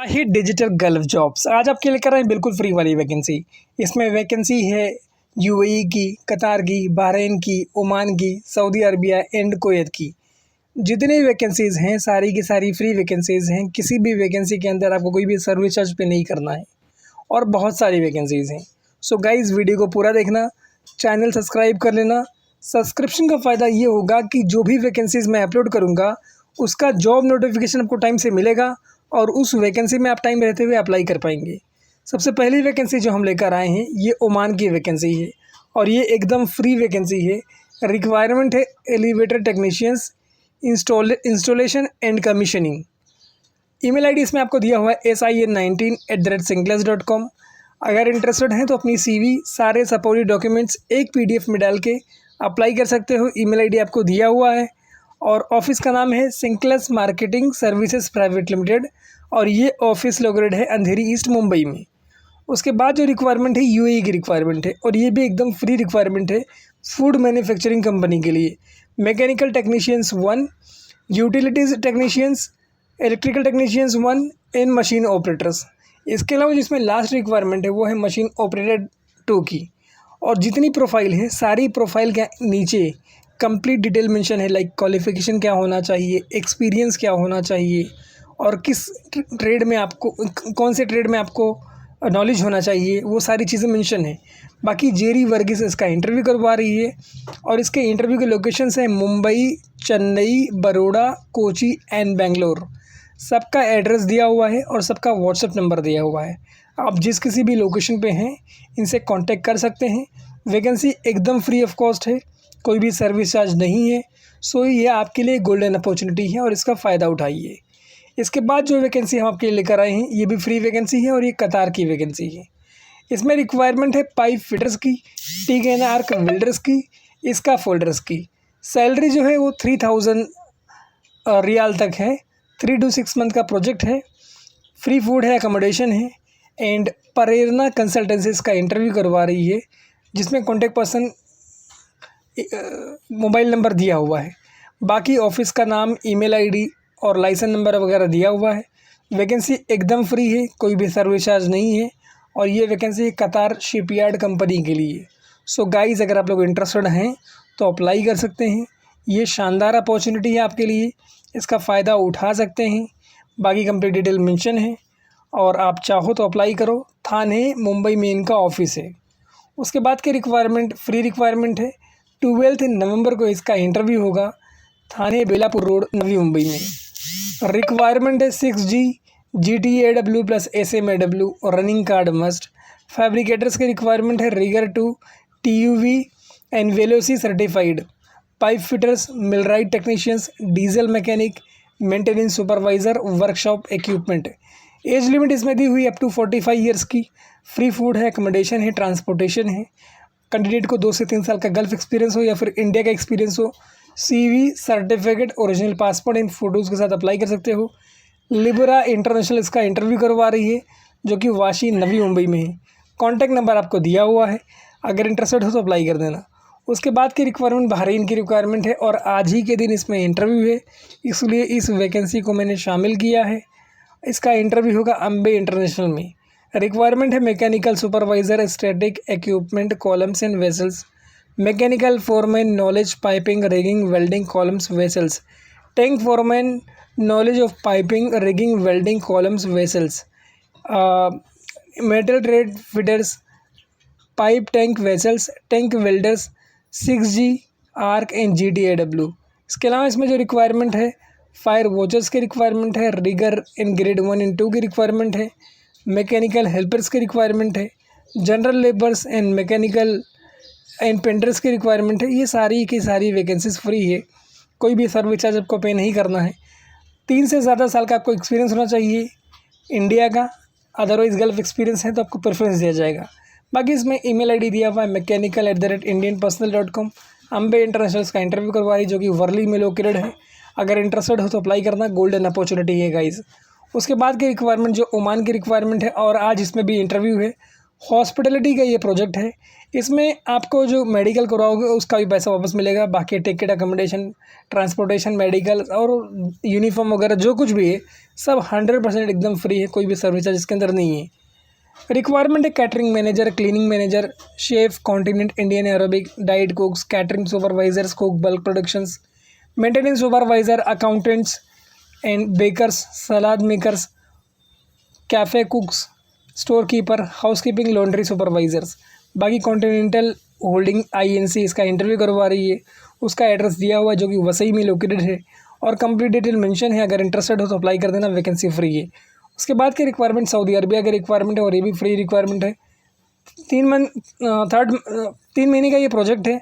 ही digital gulf jobs आज आपके लिए कर रहे हैं बिल्कुल फ्री वाली वैकेंसी। इसमें वैकेंसी है यूएई की, कतार की, बहरीन की, ओमान की, सऊदी अरबिया एंड कुवैत की। जितनी वैकेंसीज़ हैं सारी की सारी फ्री वैकेंसीज़ हैं। किसी भी वैकेंसी के अंदर आपको कोई भी सर्विस चार्ज पे नहीं करना है और बहुत सारी वैकेंसीज़ हैं। सो गाइज़, वीडियो को पूरा देखना, चैनल सब्सक्राइब कर लेना। सब्सक्रिप्शन का फ़ायदा ये होगा कि जो भी वैकेंसीज़ मैं अपलोड करूँगा उसका जॉब नोटिफिकेशन आपको टाइम से मिलेगा और उस वैकेंसी में आप टाइम रहते हुए अप्लाई कर पाएंगे। सबसे पहली वैकेंसी जो हम लेकर आए हैं ये ओमान की वैकेंसी है और ये एकदम फ्री वैकेंसी है। रिक्वायरमेंट है elevator technicians, installation and commissioning. Email ID इसमें आपको दिया हुआ है sin19@synclass.com। अगर इंटरेस्टेड हैं तो अपनी CV, सारे सपोर्टिव डॉक्यूमेंट्स एक PDF में डाल के अप्लाई कर सकते हो। ईमेल आईडी आपको दिया हुआ है और ऑफिस का नाम है सिंक्लेस मार्केटिंग सर्विसेज प्राइवेट लिमिटेड और ये ऑफिस लोकेटेड है अंधेरी ईस्ट मुंबई में। उसके बाद जो रिक्वायरमेंट है यूएई की रिक्वायरमेंट है और ये भी एकदम फ्री रिक्वायरमेंट है फूड मैन्युफैक्चरिंग कंपनी के लिए। Mechanical technicians 1, utilities technicians, electrical technicians 1 and machine operators. इसके अलावा जिसमें लास्ट रिक्वायरमेंट है वो है मशीन ऑपरेटर 2 की। और जितनी प्रोफाइल है सारी प्रोफाइल के नीचे कंप्लीट डिटेल मेंशन है, लाइक क्वालिफ़िकेशन क्या होना चाहिए, एक्सपीरियंस क्या होना चाहिए और किस ट्रेड में आपको, कौन से ट्रेड में आपको नॉलेज होना चाहिए, वो सारी चीज़ें मेंशन है। बाकी जेरी वर्गीस इसका इंटरव्यू करवा रही है और इसके इंटरव्यू के लोकेशंस हैं मुंबई, चेन्नई, बड़ौदा, कोची एंड बेंगलोर। सबका एड्रेस दिया हुआ है और सबका व्हाट्सएप नंबर दिया हुआ है। आप जिस किसी भी लोकेशन पे हैं इनसे कांटेक्ट कर सकते हैं। वैकेंसी एकदम फ्री ऑफ कॉस्ट है, कोई भी सर्विस चार्ज नहीं है। सो ये आपके लिए गोल्डन अपॉर्चुनिटी है और इसका फ़ायदा उठाइए। इसके बाद जो वैकेंसी हम आपके लिए लेकर आए हैं ये भी फ्री वैकेंसी है और ये कतार की वैकेंसी है। इसमें रिक्वायरमेंट है पाइप फिटर्स की, टीग एंड आर्क वेल्डर्स की, इसका फोल्डर्स की। सैलरी जो है वो 3000 रियाल तक है। 3 to 6 मंथ का प्रोजेक्ट है। फ्री फूड है, अकोमोडेशन है एंड प्रेरणा कंसल्टेंसीज का इंटरव्यू करवा रही है जिसमें कॉन्टैक्ट पर्सन मोबाइल नंबर दिया हुआ है। बाकी ऑफिस का नाम, ईमेल आईडी और लाइसेंस नंबर वगैरह दिया हुआ है। वैकेंसी एकदम फ्री है, कोई भी सर्विस चार्ज नहीं है और ये वैकेंसी है कतार शिपयार्ड कंपनी के लिए। सो गाइस, अगर आप लोग इंटरेस्टेड हैं तो अप्लाई कर सकते हैं। ये शानदार अपॉर्चुनिटी है आपके लिए, इसका फ़ायदा उठा सकते हैं। बाकी कंप्लीट डिटेल मेंशन है और आप चाहो तो अप्लाई करो। थाने मुंबई में इनका ऑफिस है। उसके बाद के रिक्वायरमेंट फ्री रिक्वायरमेंट है। 12 नवंबर को इसका इंटरव्यू होगा थाने बेलापुर रोड, नवी मुंबई में। रिक्वायरमेंट है 6G, GTAW प्लस SMAW और रनिंग कार्ड मस्ट। फैब्रिकेटर्स की रिक्वायरमेंट है rigger 2, TUV and Velosi certified. Pipe fitters, millwright technicians, diesel mechanic, maintenance supervisor, workshop equipment. Age limit इसमें दी हुई अप टू 45 ईयर्स की। Free food है, accommodation है, transportation है। कैंडिडेट को 2 से 3 साल का गल्फ एक्सपीरियंस हो या फिर इंडिया का एक्सपीरियंस हो। CV, certificate, original passport in photos के साथ अप्लाई कर सकते हो। लिबरा इंटरनेशनल इसका इंटरव्यू करवा रही है जो कि वाशी, नवी मुंबई में है। कॉन्टैक्ट नंबर आपको दिया हुआ है, अगर इंटरेस्टेड हो तो अप्लाई कर देना। उसके बाद की रिक्वायरमेंट बहरीन की रिक्वायरमेंट है और आज ही के दिन इसमें इंटरव्यू है, इसलिए इस वैकेंसी को मैंने शामिल किया है। इसका इंटरव्यू होगा अम्बे इंटरनेशनल में। रिक्वायरमेंट है mechanical supervisor, static equipment, columns and vessels. Mechanical foreman knowledge piping, rigging, welding, columns, vessels. Tank foreman knowledge of piping, rigging, welding, columns, vessels. Metal trade fitters, pipe tank vessels, tank welders, 6G, arc and GTAW। इसके अलावा इसमें जो requirement है fire watchers की requirement है, rigour in grade 1 and 2 की requirement है, mechanical helpers की रिक्वायरमेंट है, general labours and mechanical and painters की रिक्वायरमेंट है। ये सारी की सारी वैकेंसीज फ्री है, कोई भी सर्विस चार्ज आपको पे नहीं करना है। 3 से ज़्यादा साल का आपको एक्सपीरियंस होना चाहिए इंडिया का, अदरवाइज़ गल्फ एक्सपीरियंस है तो आपको प्रेफरेंस दिया जाएगा। बाकी इसमें ईमेल आईडी दिया हुआ है mechanical@indianpersonal.com। अम्बे इंटरनेशनल का इंटरव्यू करवा रही जो कि वर्ली में लोकेटेड है। अगर इंटरेस्टेड हो तो अप्लाई करना, गोल्डन अपॉर्चुनिटी है गाइज। उसके बाद की रिक्वायरमेंट जो ओमान की रिक्वायरमेंट है और आज इसमें भी इंटरव्यू है हॉस्पिटलिटी का ये प्रोजेक्ट है। इसमें आपको जो मेडिकल करवाओगे उसका भी पैसा वापस मिलेगा, बाकी टिकट, अकोमोडेशन, ट्रांसपोर्टेशन, मेडिकल और यूनिफॉर्म वगैरह जो कुछ भी है सब 100% एकदम फ्री है, कोई भी सर्विस चार्ज इसके अंदर नहीं है। रिक्वायरमेंट है catering manager, cleaning manager, chef, continent Indian aerobic, diet cooks, catering supervisors, cook, bulk productions, maintenance supervisor, accountants and bakers, salad makers, cafe cooks, storekeeper, housekeeping, laundry supervisors. बाकी continental holding INC इसका interview करवा रही है, उसका address दिया हुआ है जो कि वसई में लोकेटेड है और कंप्लीट डिटेल मेंशन है। अगर इंटरेस्टेड हो तो अप्लाई कर देना, वैकेंसी फ्री है। उसके बाद की रिक्वायरमेंट सऊदी अरबिया की रिक्वायरमेंट है और ये भी फ्री रिक्वायरमेंट है। 3 महीने का ये प्रोजेक्ट है।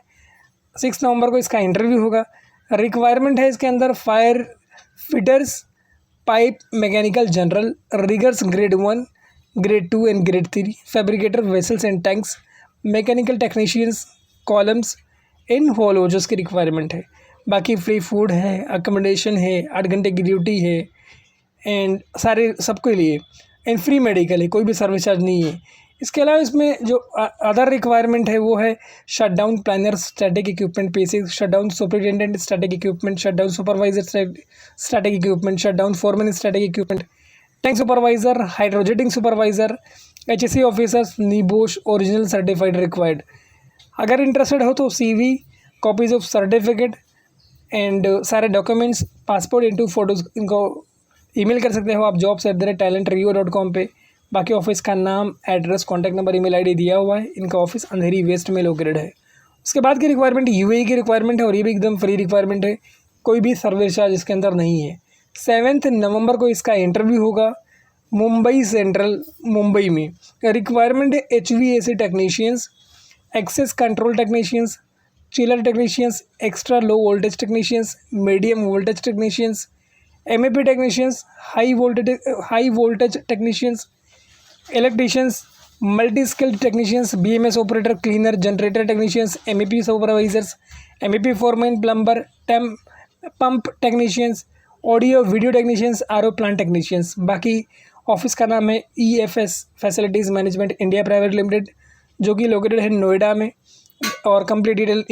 6 नवंबर को इसका इंटरव्यू होगा। रिक्वायरमेंट है इसके अंदर fire fitters, pipe mechanical general, riggers grade 1, grade 2 and grade 3, fabricator vessels and tanks, mechanical technicians, columns and होलोजर्स की रिक्वायरमेंट है। बाकी फ्री फूड है, अकोमोडेशन है, 8 घंटे की ड्यूटी है एंड सारे सबके लिए एंड फ्री मेडिकल है, कोई भी सर्विस चार्ज नहीं है। इसके अलावा इसमें जो अदर रिक्वायरमेंट है वो है shut down planner, static equipment PC, shut down superintendent, static equipment, shut down supervisor, static equipment, shut down foreman, static equipment, tank supervisor, hydrojetting supervisor, HSE officers, NEBOSH original certified required. अगर interested हो तो CV, copies of certificate and सारे documents, passport into photos इनको email कर सकते हो आप jobs@talentrio.com पे। बाकी ऑफिस का नाम, address, contact number, email ID दिया हुआ है। इनका ऑफिस अंधेरी वेस्ट में लोकेटेड है। उसके बाद की रिक्वायरमेंट UAE की रिक्वायरमेंट है और ये भी एकदम फ्री रिक्वायरमेंट है, कोई भी सर्विस चार्ज इसके अंदर नहीं है। 7 नवंबर को इसका इंटरव्यू होगा मुंबई सेंट्रल, मुंबई में। रिक्वायरमेंट है HVAC technicians, access control technicians, chiller technicians, extra low voltage technicians, medium voltage technicians, MEP technicians, high voltage technicians, electricians, multi skilled technicians, BMS operator, cleaner, generator technicians, MEP supervisors, MEP foreman, plumber, pump technicians, audio video technicians, RO plant technicians. बाकी office का नाम है EFS facilities management India private limited, जो कि located है नोएडा में और complete detail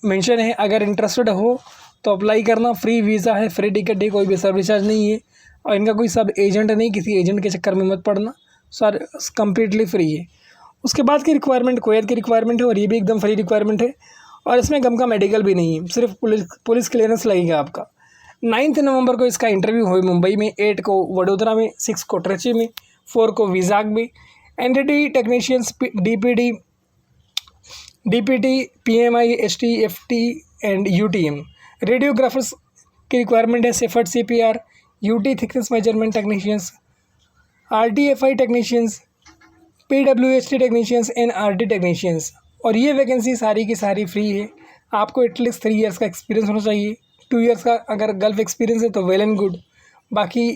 mention है। अगर इंटरेस्टेड हो तो अप्लाई करना, फ्री वीज़ा है, फ्री टिकट है, कोई भी सर्विस चार्ज नहीं है और इनका कोई सब एजेंट नहीं, किसी एजेंट के चक्कर में मत पड़ना, सर कम्प्लीटली फ्री है। उसके बाद की रिक्वायरमेंट कुवैत की रिक्वायरमेंट है और ये भी एकदम फ्री रिक्वायरमेंट है और इसमें गम का मेडिकल भी नहीं है, सिर्फ पुलिस क्लियरेंस लगेगा आपका। 9 नवंबर को इसका इंटरव्यू हो मुंबई में, 8 को वडोदरा में, 6 को ट्रिची में, 4 को विजाग में। Entity technicians, DPT, PMI, ST, FT and UTM। Radiographers की रिक्वायरमेंट है, Seifert CPR, UT thickness measurement technicians, RTFI technicians, PWHT technicians and RT technicians. और ये वैकेंसी सारी की सारी फ्री है। आपको एटलीस्ट 3 इयर्स का एक्सपीरियंस होना चाहिए, 2 इयर्स का अगर गल्फ एक्सपीरियंस है तो वेल एंड गुड। बाकी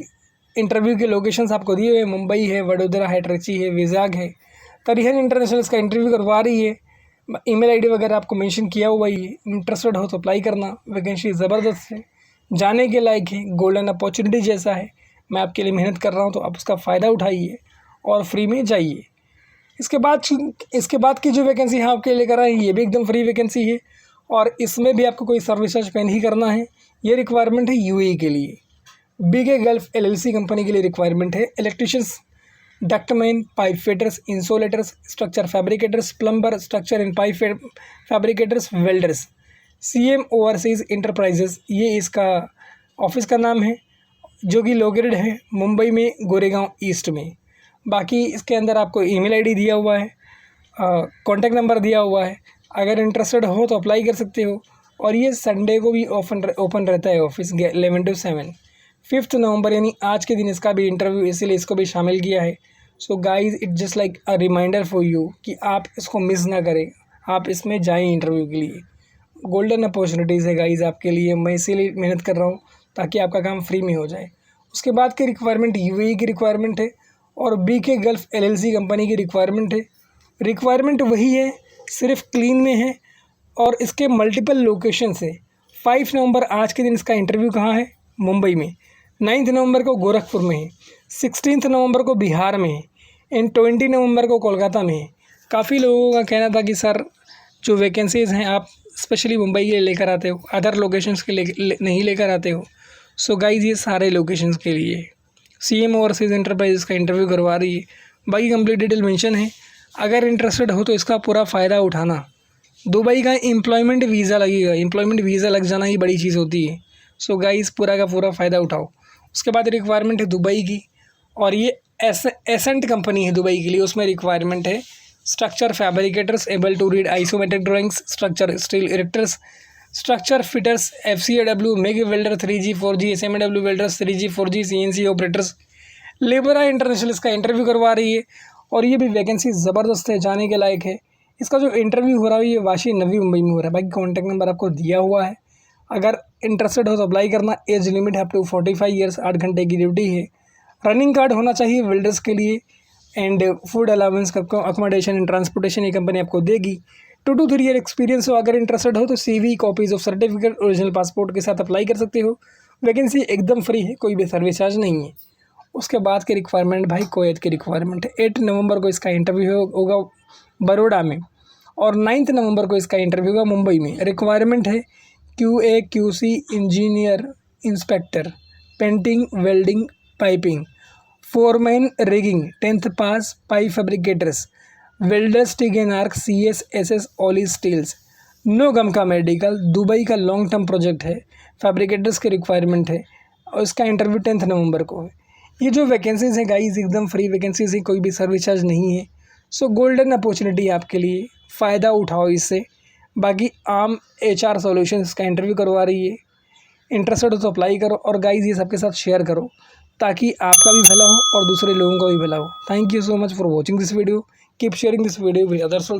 इंटरव्यू के लोकेशंस आपको दिए हुए, मुंबई है, वडोदरा है, ट्रिची है, विजाग है। तरीहन इंटरनेशनल इसका इंटरव्यू करवा रही है। ईमेल ID वगैरह आपको मेंशन किया हुआ ही है। इंटरेस्टेड हो तो अप्लाई करना, वैकेंसी ज़बरदस्त है, जाने के लायक है, गोल्डन अपॉर्चुनिटी जैसा है। मैं आपके लिए मेहनत कर रहा हूँ तो आप उसका फ़ायदा उठाइए और फ्री में जाइए। इसके बाद की जो वैकेंसी है आपके लिए लेकर आए, ये भी एकदम फ्री वैकेंसी है और इसमें भी आपको कोई सर्विस चार्ज पे नहीं करना है। ये रिक्वायरमेंट है UAE के लिए, BK गल्फ LLC कंपनी के लिए रिक्वायरमेंट है। Electricians, ductman, pipe fitters, insulators, structure fabricators, plumber, structure and pipe fabricators, welders. CM overseas enterprises ये इसका ऑफिस का नाम है, जो कि लोकेटेड है मुंबई में, गोरेगांव ईस्ट में। बाकी इसके अंदर आपको ईमेल ID दिया हुआ है, कॉन्टैक्ट नंबर दिया हुआ है। अगर इंटरेस्टेड हो तो अप्लाई कर सकते हो और ये संडे को भी ओपन रहता है ऑफिस 11 to 7। 5 नवंबर यानी आज के दिन इसका भी इंटरव्यू, इसीलिए इसको भी शामिल किया है। So guys it just like a reminder for you कि आप इसको मिस ना करें, आप इसमें जाएं इंटरव्यू के लिए। गोल्डन अपॉर्चुनिटीज़ है गाइज आपके लिए, मैं इसीलिए मेहनत कर रहा हूँ ताकि आपका काम फ्री में हो जाए। उसके बाद की रिक्वायरमेंट UAE की रिक्वायरमेंट है और BK गल्फ LLC कंपनी की रिक्वायरमेंट है। रिक्वायरमेंट वही है, सिर्फ क्लीन में है और इसके मल्टीपल लोकेशन है। 5 नवंबर आज के दिन इसका इंटरव्यू कहाँ है? मुंबई में। 9 नवंबर को गोरखपुर में है। 16 नवंबर को बिहार में है। इन 20 नवंबर को कोलकाता में। काफ़ी लोगों का कहना था कि सर जो वैकेंसीज़ हैं आप स्पेशली मुंबई के लिए लेकर आते हो, अदर लोकेशंस के नहीं लेकर आते हो। सो गाइज ये सारे लोकेशंस के लिए CM ओवरसीज़ इंटरप्राइजेस का इंटरव्यू करवा रही है। बाकी कंप्लीट डिटेल मेंशन है, अगर इंटरेस्टेड हो तो इसका पूरा फ़ायदा उठाना। दुबई का एम्प्लॉयमेंट वीज़ा लगेगा, एम्प्लॉयमेंट वीज़ा लग जाना ही बड़ी चीज़ होती है। सो गाइस पूरा का पूरा फ़ायदा उठाओ। उसके बाद रिक्वायरमेंट है दुबई की, और ये एसेंट कंपनी है दुबई के लिए। उसमें रिक्वायरमेंट है structure fabricators able to read isometric drawings, structure steel erectors, structure fitters, FCAW, MAG welder 3G 4G, SMAW welders 3G 4G, CNC operators. Labour international इसका इंटरव्यू करवा रही है, और ये भी वैकेंसी ज़बरदस्त है, जाने के लायक है। इसका जो इंटरव्यू हो रहा है ये वाशी नवी मुंबई में हो रहा है। बाकी कॉन्टैक्ट नंबर आपको दिया हुआ है, अगर इंटरेस्टेड हो तो अप्लाई करना। एज लिमिट है अप टू 45 ईयर्स, 8 घंटे की ड्यूटी है। रनिंग कार्ड होना चाहिए वेल्डर्स के लिए, and food allowance, accommodation and transportation ये कंपनी आपको देगी। 2 to 3 ईयर एक्सपीरियंस हो। अगर इंटरेस्टेड हो तो CV, copies of certificate, original passport के साथ अप्लाई कर सकते हो। वैकेंसी एकदम फ्री है, कोई भी सर्विस चार्ज नहीं है। उसके बाद के रिक्वायरमेंट भाई कुवैत की रिक्वायरमेंट है। 8 नवंबर को इसका इंटरव्यू होगा बड़ौदा में, और 9 नवंबर को इसका इंटरव्यू होगा मुंबई में। रिक्वायरमेंट है QA QC engineer, inspector, painting, welding, piping, foreman, rigging, 10th pass, pipe fabricators, welders, TIG and arc, CS SS alloy steels. No गम का मेडिकल। दुबई का लॉन्ग टर्म प्रोजेक्ट है, फैब्रिकेटर्स की रिक्वायरमेंट है, और इसका इंटरव्यू 10 नवंबर को है। ये जो वैकेंसीज़ हैं गाइस एकदम फ्री वैकेंसीज़ हैं, कोई भी सर्विस चार्ज नहीं है। सो गोल्डन अपॉर्चुनिटी है आपके लिए, फ़ायदा उठाओ इससे। बाकी आम HR सॉल्यूशंस का इंटरव्यू करवा रही है, इंटरेस्टेड हो तो अप्लाई करो, और गाइस ये सबके साथ शेयर करो ताकि आपका भी भला हो और दूसरे लोगों का भी भला हो। Thank you so much for watching this video, keep sharing this video with others.